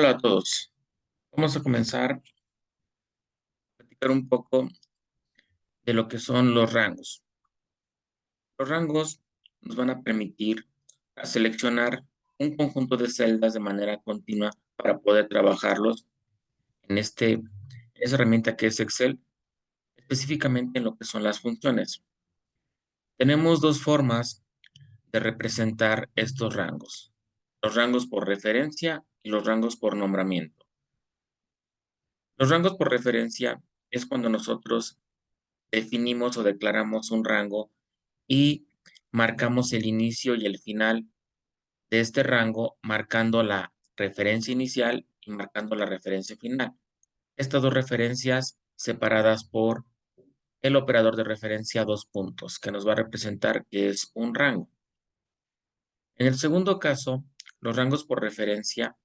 Hola a todos. Vamos a comenzar a platicar un poco de lo que son los rangos. Los rangos nos van a permitir seleccionar un conjunto de celdas de manera continua para poder trabajarlos en esa herramienta que es Excel, específicamente en lo que son las funciones. Tenemos dos formas de representar estos rangos: los rangos por referencia y los rangos por nombramiento. Los rangos por referencia es cuando nosotros definimos o declaramos un rango y marcamos el inicio y el final de este rango, marcando la referencia inicial y marcando la referencia final. Estas dos referencias separadas por el operador de referencia dos puntos, que nos va a representar que es un rango. En el segundo caso, los rangos por referencia,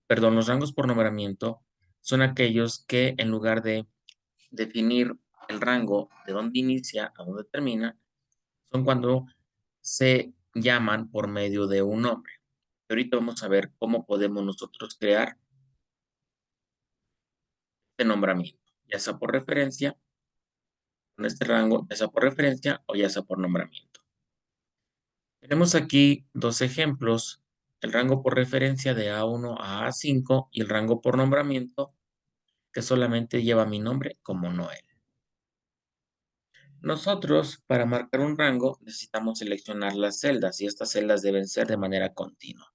perdón, los rangos por nombramiento son aquellos que en lugar de definir el rango de dónde inicia a dónde termina, son cuando se llaman por medio de un nombre. Ahorita vamos a ver cómo podemos nosotros crear este nombramiento, ya sea por referencia, con este rango, ya sea por referencia o ya sea por nombramiento. Tenemos aquí dos ejemplos: el rango por referencia de A1 a A5 y el rango por nombramiento que solamente lleva mi nombre como Noel. Nosotros, para marcar un rango, necesitamos seleccionar las celdas y estas celdas deben ser de manera continua.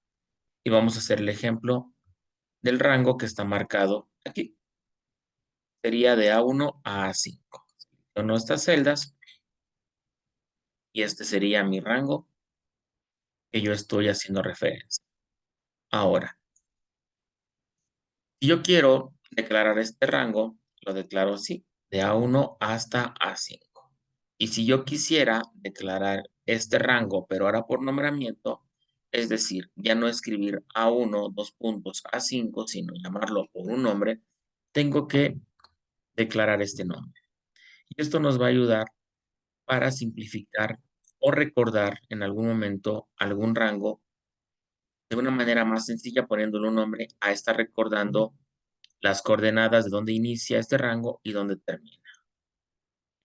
Y vamos a hacer el ejemplo del rango que está marcado aquí. Sería de A1 a A5. Selecciono estas celdas y este sería mi rango que yo estoy haciendo referencia. Ahora, si yo quiero declarar este rango, lo declaro así, de A1 hasta A5. Y si yo quisiera declarar este rango, pero ahora por nombramiento, es decir, ya no escribir A1, dos puntos, A5, sino llamarlo por un nombre, tengo que declarar este nombre. Y esto nos va a ayudar para simplificar o recordar en algún momento algún rango de una manera más sencilla poniéndole un nombre a estar recordando las coordenadas de dónde inicia este rango y dónde termina.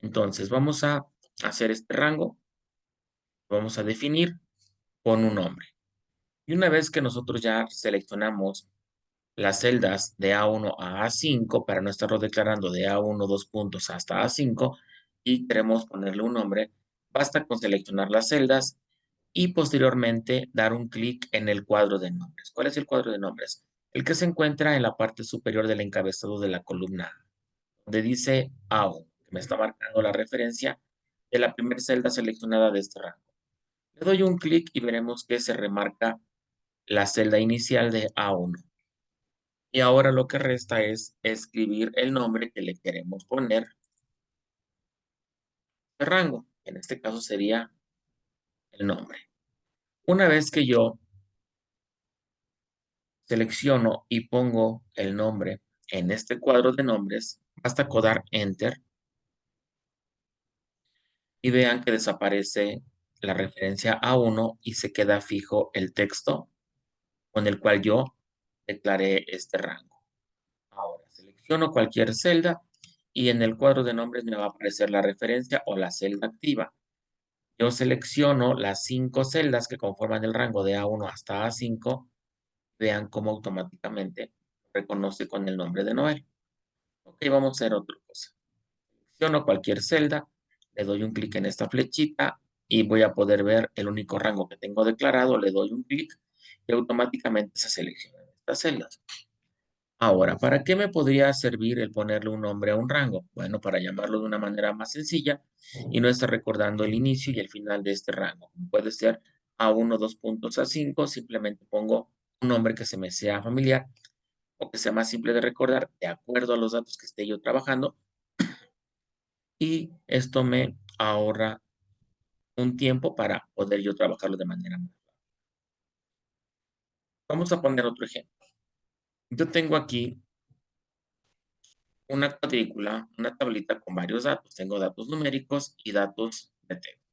Entonces, vamos a hacer este rango, vamos a definir con un nombre. Y una vez que nosotros ya seleccionamos las celdas de A1 a A5 para no estarlo declarando de A1 dos puntos hasta A5 y queremos ponerle un nombre, basta con seleccionar las celdas y posteriormente dar un clic en el cuadro de nombres. ¿Cuál es el cuadro de nombres? El que se encuentra en la parte superior del encabezado de la columna A, donde dice A1, que me está marcando la referencia de la primera celda seleccionada de este rango. Le doy un clic y veremos que se remarca la celda inicial de A1. Y ahora lo que resta es escribir el nombre que le queremos poner de rango. En este caso sería el nombre. Una vez que yo selecciono y pongo el nombre en este cuadro de nombres, basta con dar Enter y vean que desaparece la referencia a 1 y se queda fijo el texto con el cual yo declaré este rango. Ahora selecciono cualquier celda y en el cuadro de nombres me va a aparecer la referencia o la celda activa. Yo selecciono las 5 celdas que conforman el rango de A1 hasta A5. Vean cómo automáticamente reconoce con el nombre de Noel. Ok, vamos a hacer otra cosa. Selecciono cualquier celda, le doy un clic en esta flechita y voy a poder ver el único rango que tengo declarado. Le doy un clic y automáticamente se seleccionan estas celdas. Ahora, ¿para qué me podría servir el ponerle un nombre a un rango? Bueno, para llamarlo de una manera más sencilla y no estar recordando el inicio y el final de este rango. Puede ser A1, dos puntos, A5, simplemente pongo un nombre que se me sea familiar o que sea más simple de recordar de acuerdo a los datos que esté yo trabajando, y esto me ahorra un tiempo para poder yo trabajarlo de manera más rápida. Vamos a poner otro ejemplo. Yo tengo aquí una cuadrícula, una tablita con varios datos. Tengo datos numéricos y datos de texto.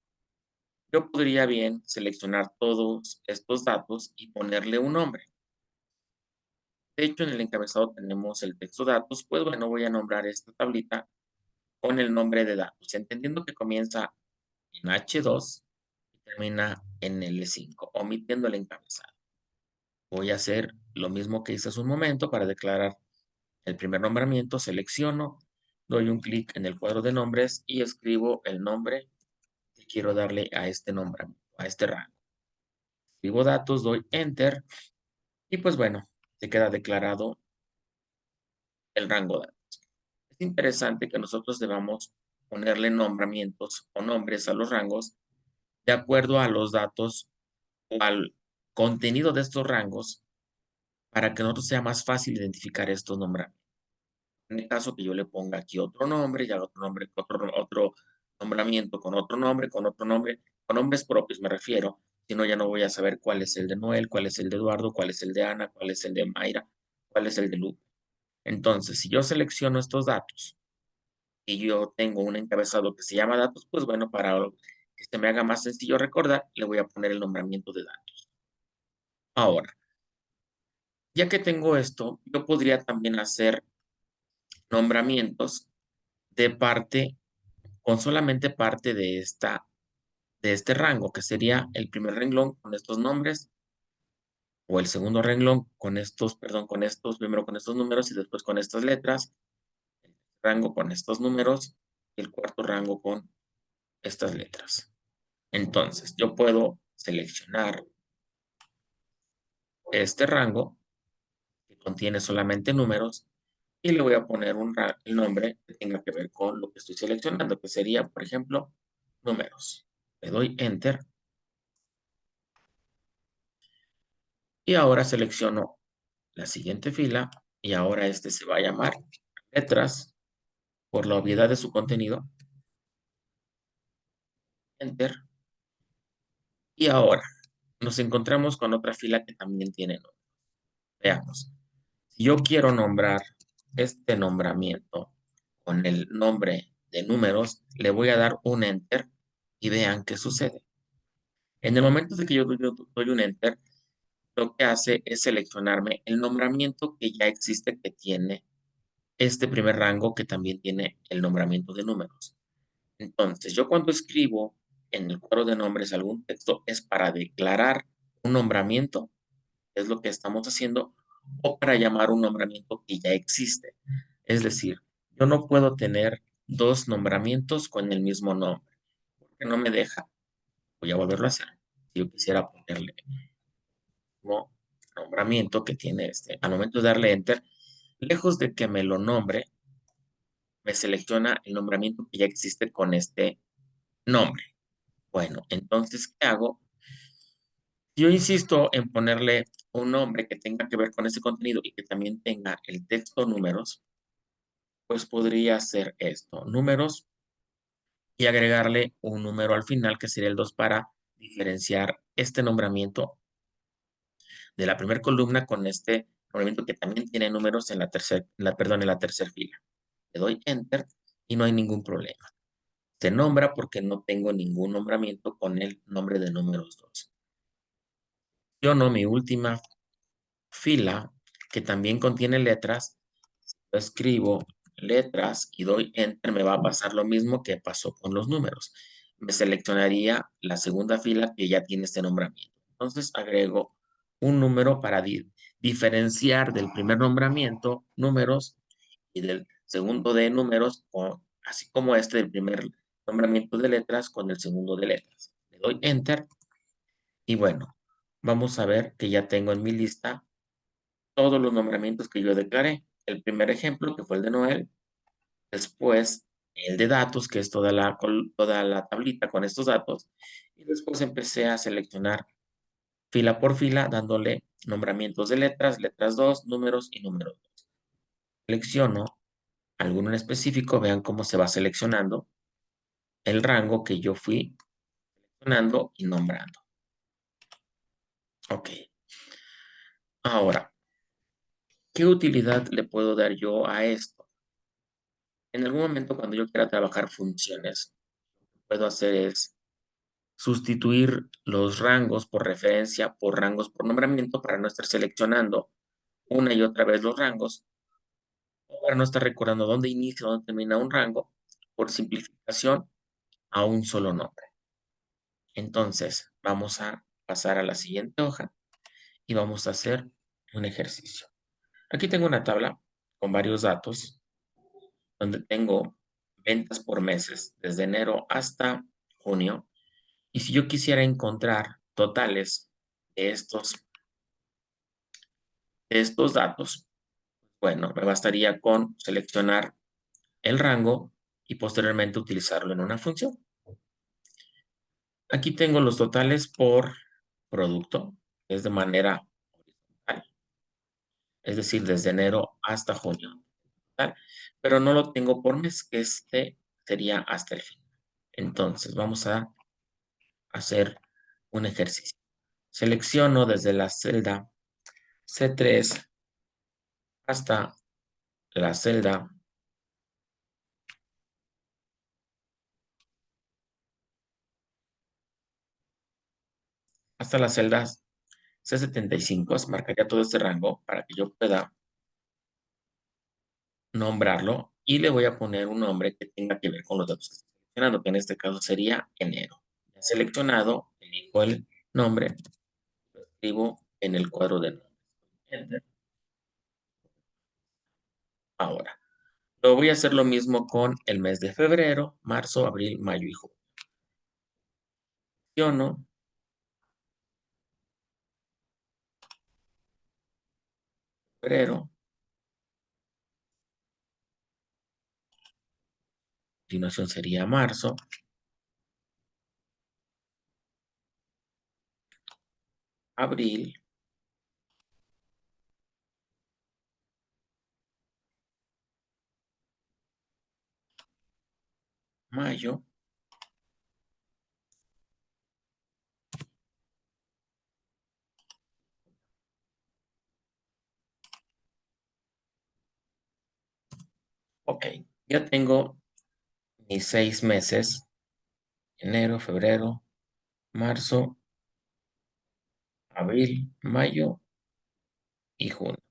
Yo podría bien seleccionar todos estos datos y ponerle un nombre. De hecho, en el encabezado tenemos el texto datos, pues bueno, voy a nombrar esta tablita con el nombre de datos, entendiendo que comienza en H2 y termina en L5, omitiendo el encabezado. Voy a hacer lo mismo que hice hace un momento para declarar el primer nombramiento, selecciono, doy un clic en el cuadro de nombres y escribo el nombre que quiero darle a este nombramiento, a este rango. Escribo datos, doy enter y pues bueno, se queda declarado el rango de datos. Es interesante que nosotros debamos ponerle nombramientos o nombres a los rangos de acuerdo a los datos o al contenido de estos rangos para que nosotros sea más fácil identificar estos nombramientos. En el caso que yo le ponga aquí otro nombre, ya otro nombre, otro nombramiento con otro nombre, con nombres propios me refiero, si no ya no voy a saber cuál es el de Noel, cuál es el de Eduardo, cuál es el de Ana, cuál es el de Mayra, cuál es el de Lupe. Entonces, si yo selecciono estos datos y yo tengo un encabezado que se llama datos, pues bueno, para que se me haga más sencillo recordar, le voy a poner el nombramiento de datos. Ahora, ya que tengo esto, yo podría también hacer nombramientos de parte, con solamente parte de este rango, que sería el primer renglón con estos nombres, o el segundo renglón con estos, perdón, con estos, primero con estos números y después con estas letras, el rango con estos números y el cuarto rango con estas letras. Entonces, yo puedo seleccionar este rango que contiene solamente números y le voy a poner el nombre que tenga que ver con lo que estoy seleccionando, que sería, por ejemplo, números. Le doy enter y ahora selecciono la siguiente fila y ahora este se va a llamar letras por la obviedad de su contenido. Enter. Y ahora nos encontramos con otra fila que también tiene nombre. Veamos. Si yo quiero nombrar este nombramiento con el nombre de números, le voy a dar un enter y vean qué sucede. En el momento de que yo doy un enter, lo que hace es seleccionarme el nombramiento que ya existe que tiene este primer rango que también tiene el nombramiento de números. Entonces, yo cuando escribo en el cuadro de nombres algún texto es para declarar un nombramiento, es lo que estamos haciendo, o para llamar un nombramiento que ya existe. Es decir, yo no puedo tener dos nombramientos con el mismo nombre, porque no me deja. Voy a volverlo a hacer. Si yo quisiera ponerle un nombramiento que tiene este, al momento de darle enter, lejos de que me lo nombre, me selecciona el nombramiento que ya existe con este nombre. Bueno, entonces, ¿qué hago? Yo insisto en ponerle un nombre que tenga que ver con ese contenido y que también tenga el texto números, pues podría ser esto, números, y agregarle un número al final, que sería el 2 para diferenciar este nombramiento de la primera columna con este nombramiento que también tiene números en la tercera, perdón, en la tercera fila. Le doy enter y no hay ningún problema. Se nombra porque no tengo ningún nombramiento con el nombre de números 2. Yo no, mi última fila, que también contiene letras, escribo letras y doy enter, me va a pasar lo mismo que pasó con los números. Me seleccionaría la segunda fila que ya tiene este nombramiento. Entonces agrego un número para diferenciar del primer nombramiento números y del segundo de números, así como este del primer nombramiento de letras con el segundo de letras. Le doy enter y bueno, vamos a ver que ya tengo en mi lista todos los nombramientos que yo declaré. El primer ejemplo, que fue el de Noel, después el de datos, que es toda la tablita con estos datos, y después empecé a seleccionar fila por fila, dándole nombramientos de letras, letras 2 números y números 2. Selecciono alguno en específico, vean cómo se va seleccionando el rango que yo fui seleccionando y nombrando. Ok. Ahora, ¿qué utilidad le puedo dar yo a esto? En algún momento cuando yo quiera trabajar funciones, lo que puedo hacer es sustituir los rangos por referencia por rangos por nombramiento para no estar seleccionando una y otra vez los rangos, o para no estar recordando dónde inicia, dónde termina un rango, por simplificación a un solo nombre. Entonces, vamos a pasar a la siguiente hoja y vamos a hacer un ejercicio. Aquí tengo una tabla con varios datos donde tengo ventas por meses, desde enero hasta junio. Y si yo quisiera encontrar totales de estos datos, bueno, me bastaría con seleccionar el rango y posteriormente utilizarlo en una función. Aquí tengo los totales por producto, es de manera horizontal, es decir, desde enero hasta junio, ¿tal? Pero no lo tengo por mes, que este sería hasta el fin. Entonces, vamos a hacer un ejercicio. Selecciono desde la celda C3 hasta la celda, hasta las celdas C75, marcaría todo este rango para que yo pueda nombrarlo y le voy a poner un nombre que tenga que ver con los datos que estoy seleccionando, que en este caso sería enero. Ya seleccionado, elijo el nombre, lo escribo en el cuadro de nombres. Enter. Ahora, lo voy a hacer lo mismo con el mes de febrero, marzo, abril, mayo y junio. Selecciono febrero, a continuación sería marzo, abril, mayo, ok. Ya tengo mis 6 meses, enero, febrero, marzo, abril, mayo y junio.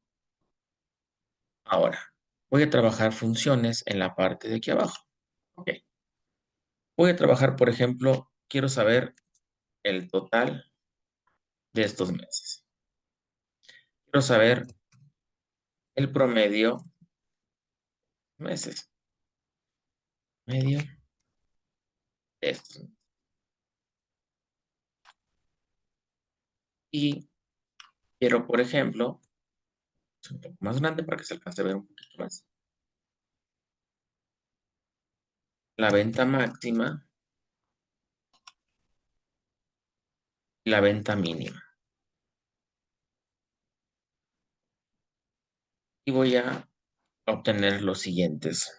Ahora, voy a trabajar funciones en la parte de aquí abajo. Ok. Voy a trabajar, por ejemplo, quiero saber el total de estos meses. Quiero saber el promedio meses. Medio de estos. Y quiero, por ejemplo, es un poco más grande para que se alcance a ver un poquito más. La venta máxima y la venta mínima. Y voy a obtener los siguientes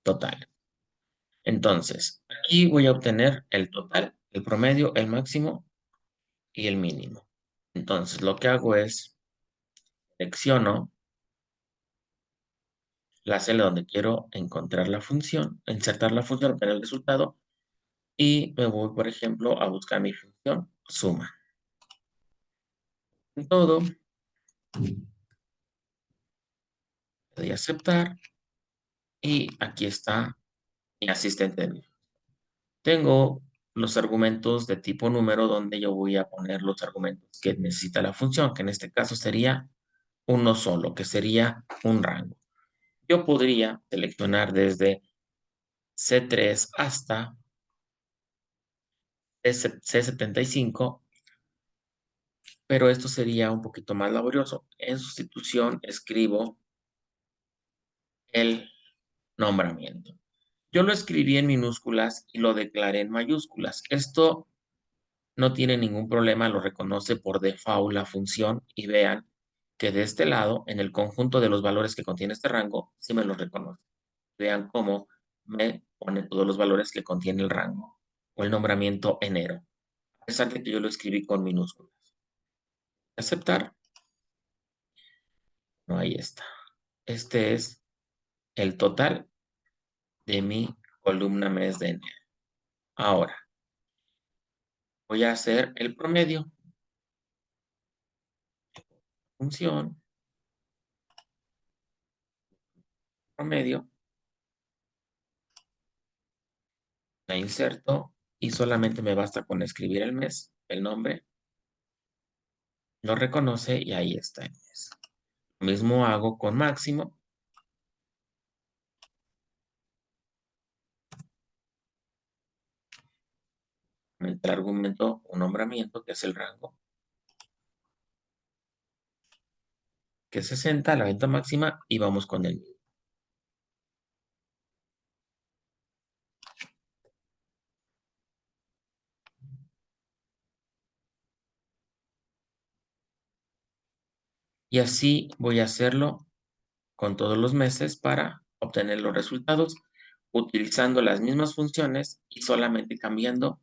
totales. Entonces, aquí voy a obtener el total, el promedio, el máximo y el mínimo. Entonces, lo que hago es selecciono la celda donde quiero encontrar la función, insertar la función, obtener el resultado y me voy, por ejemplo, a buscar mi función suma. En todo, doy a aceptar y aquí está mi asistente. Tengo los argumentos de tipo número donde yo voy a poner los argumentos que necesita la función, que en este caso sería uno solo, que sería un rango. Yo podría seleccionar desde C3 hasta C75, pero esto sería un poquito más laborioso. En sustitución, escribo el nombramiento. Yo lo escribí en minúsculas y lo declaré en mayúsculas. Esto no tiene ningún problema, lo reconoce por default la función y vean que de este lado, en el conjunto de los valores que contiene este rango, sí me lo reconoce. Vean cómo me pone todos los valores que contiene el rango o el nombramiento enero, a pesar de que yo lo escribí con minúsculas. Aceptar. No, ahí está. Este es el total de mi columna mes de enero. Ahora, voy a hacer el promedio. Función. promedio, la inserto y solamente me basta con escribir el mes, el nombre, lo reconoce y ahí está el mes. Lo mismo hago con máximo. El argumento, un nombramiento, que es el rango, que es 60, la venta máxima, y vamos con el mismo. Y así voy a hacerlo con todos los meses para obtener los resultados, utilizando las mismas funciones y solamente cambiando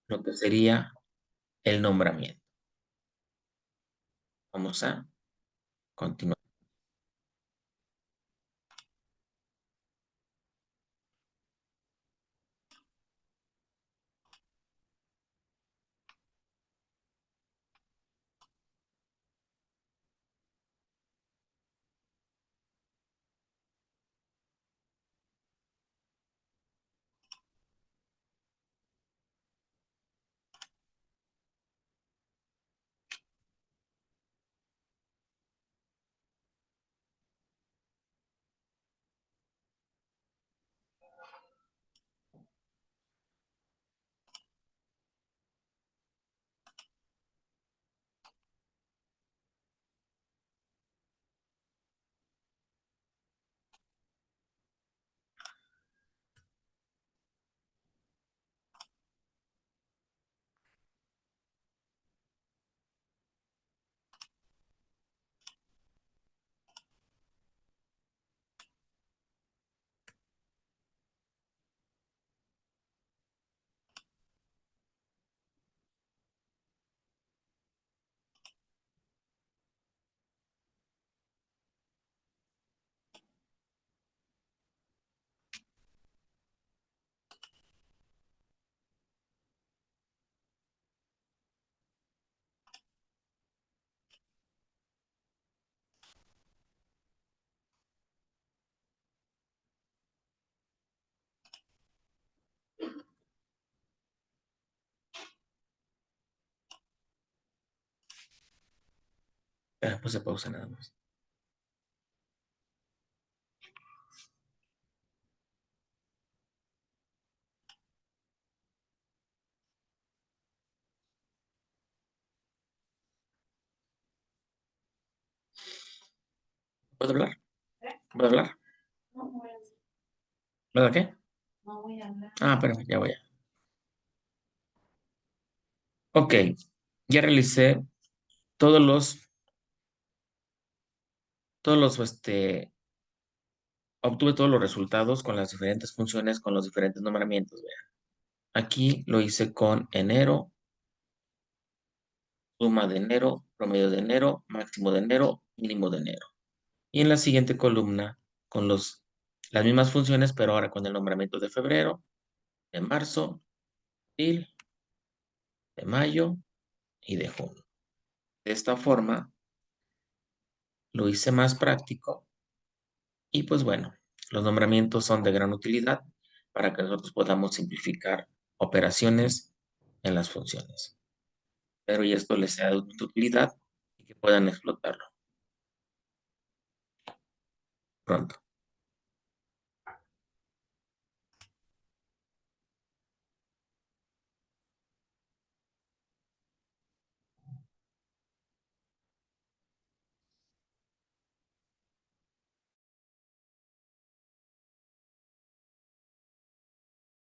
lo que sería el nombramiento. Vamos a continuar. Pues se pausa nada más. ¿Puedo hablar? ¿Puedo hablar? ¿Verdad qué? Ah, pero ya voy. Ok, ya realicé todos obtuve todos los resultados con las diferentes funciones, con los diferentes nombramientos. Vean. Aquí lo hice con enero, suma de enero, promedio de enero, máximo de enero, mínimo de enero. Y en la siguiente columna, con las mismas funciones, pero ahora con el nombramiento de febrero, de marzo, abril, de mayo y de junio. De esta forma, lo hice más práctico y pues bueno, los nombramientos son de gran utilidad para que nosotros podamos simplificar operaciones en las funciones. Espero y esto les sea de utilidad y que puedan explotarlo pronto.